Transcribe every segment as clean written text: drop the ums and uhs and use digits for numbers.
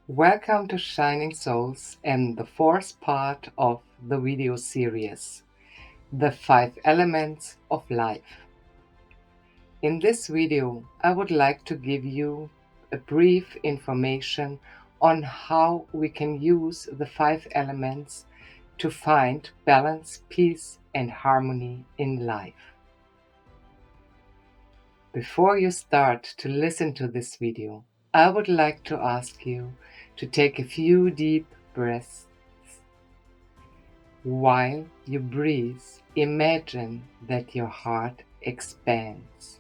Welcome to Shining Souls and the fourth part of the video series, The 5 Elements of Life. In this video, I would like to give you a brief information on how we can use the 5 elements to find balance, peace, and harmony in life. Before you start to listen to this video, I would like to ask you to take a few deep breaths. While you breathe, imagine that your heart expands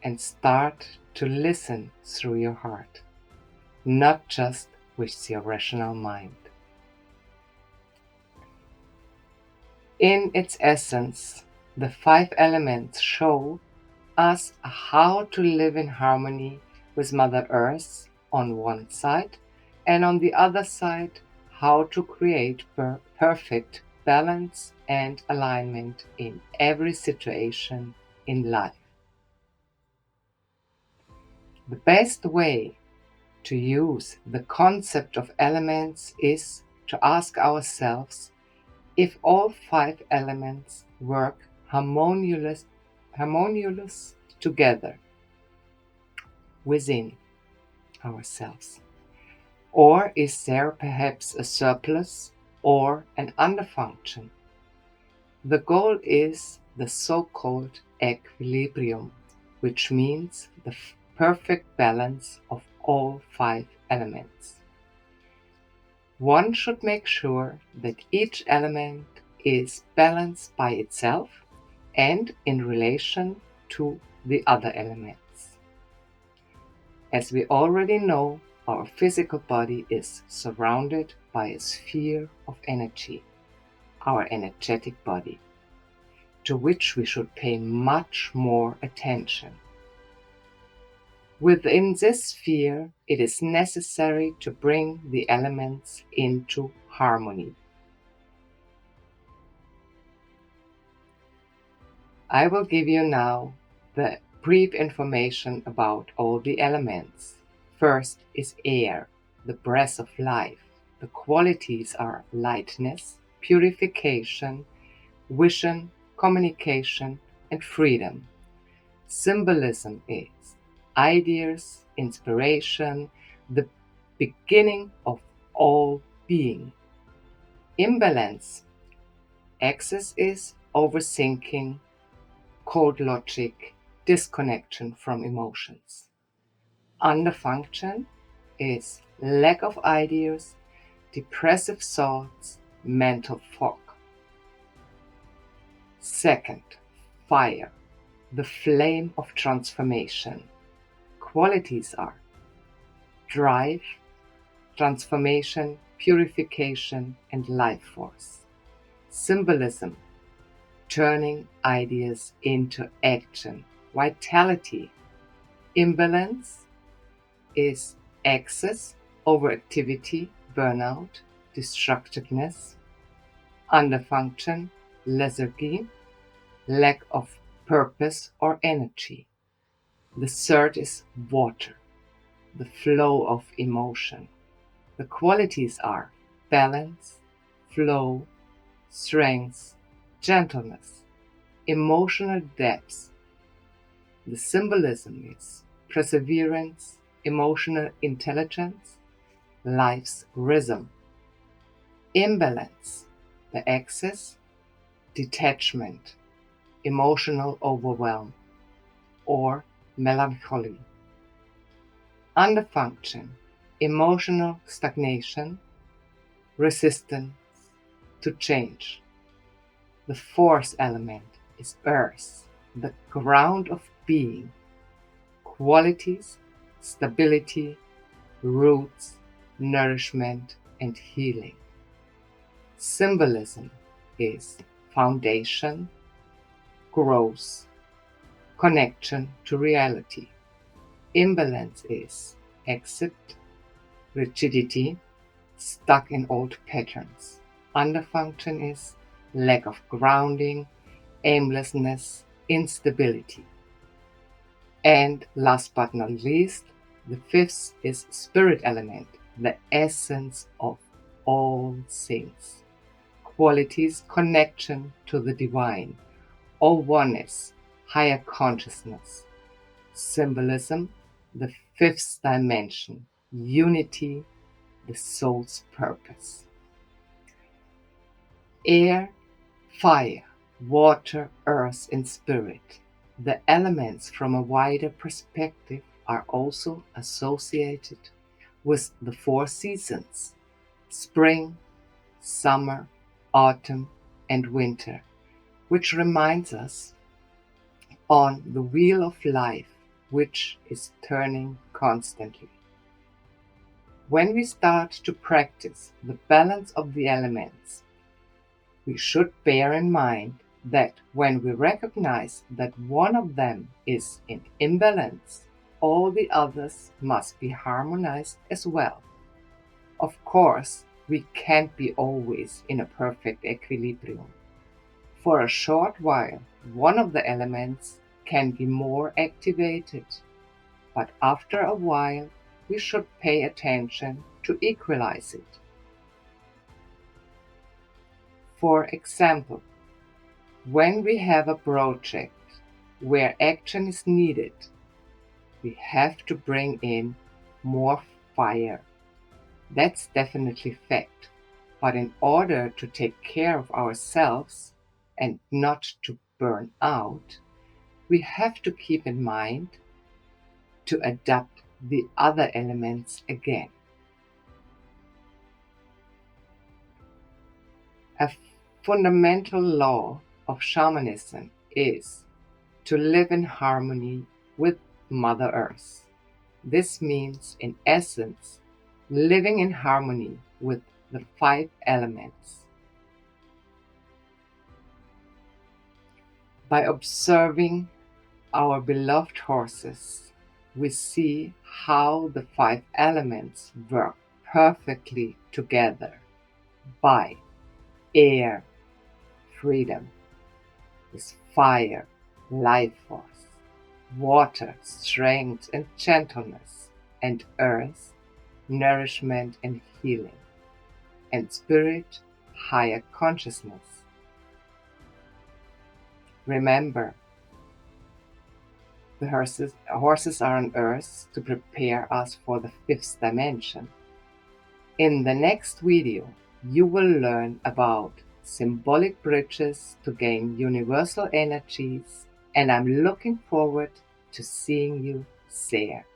and start to listen through your heart, not just with your rational mind. In its essence, the 5 elements show us how to live in harmony with Mother Earth on one side, and on the other side, how to create perfect balance and alignment in every situation in life. The best way to use the concept of elements is to ask ourselves if all 5 elements work harmonious together within ourselves. Or is there perhaps a surplus or an underfunction? The goal is the so-called equilibrium, which means the perfect balance of all 5 elements. One should make sure that each element is balanced by itself and in relation to the other elements. As we already know, our physical body is surrounded by a sphere of energy, our energetic body, to which we should pay much more attention. Within this sphere, it is necessary to bring the elements into harmony. I will give you now the brief information about all the elements. First is air, the breath of life. The qualities are lightness, purification, vision, communication, and freedom. Symbolism is ideas, inspiration, the beginning of all being. Imbalance, excess is overthinking, cold logic, disconnection from emotions. Underfunction is lack of ideas, depressive thoughts, mental fog. Second, fire, the flame of transformation. Qualities are drive, transformation, purification, and life force. Symbolism, turning ideas into action. Vitality, imbalance is excess, overactivity, burnout, destructiveness. Underfunction, lethargy, lack of purpose or energy. The third is water, the flow of emotion. The qualities are balance, flow, strength, gentleness, emotional depth. The symbolism is perseverance, emotional intelligence, life's rhythm. Imbalance, the excess, detachment, emotional overwhelm, or melancholy. Underfunction, emotional stagnation, resistance to change. The fourth element is earth, the ground of being. Qualities, stability, roots, nourishment, and healing. Symbolism is foundation, growth, connection to reality. Imbalance is exit, rigidity, stuck in old patterns. Underfunction is lack of grounding, aimlessness, instability. And last but not least, the fifth is spirit element, the essence of all things. Qualities connection to the divine, or oneness, higher consciousness. Symbolism, the fifth dimension, unity, the soul's purpose. Air, fire, water, earth, and spirit. The elements from a wider perspective are also associated with the four seasons: spring, summer, autumn, and winter, which reminds us on the wheel of life, which is turning constantly. When we start to practice the balance of the elements, we should bear in mind that when we recognize that one of them is in imbalance, all the others must be harmonized as well. Of course, we can't be always in a perfect equilibrium. For a short while, one of the elements can be more activated, but after a while, we should pay attention to equalize it. For example, when we have a project where action is needed, we have to bring in more fire. That's definitely fact. But in order to take care of ourselves and not to burn out, we have to keep in mind to adapt the other elements again. A fundamental law of shamanism is to live in harmony with Mother Earth. This means, in essence, living in harmony with the five elements. By observing our beloved horses, we see how the five elements work perfectly together by air, freedom, with fire, life force, water, strength and gentleness, and earth, nourishment and healing, and spirit, higher consciousness. Remember, the horses are on earth to prepare us for the fifth dimension. In the next video, you will learn about symbolic bridges to gain universal energies, and I'm looking forward to seeing you there.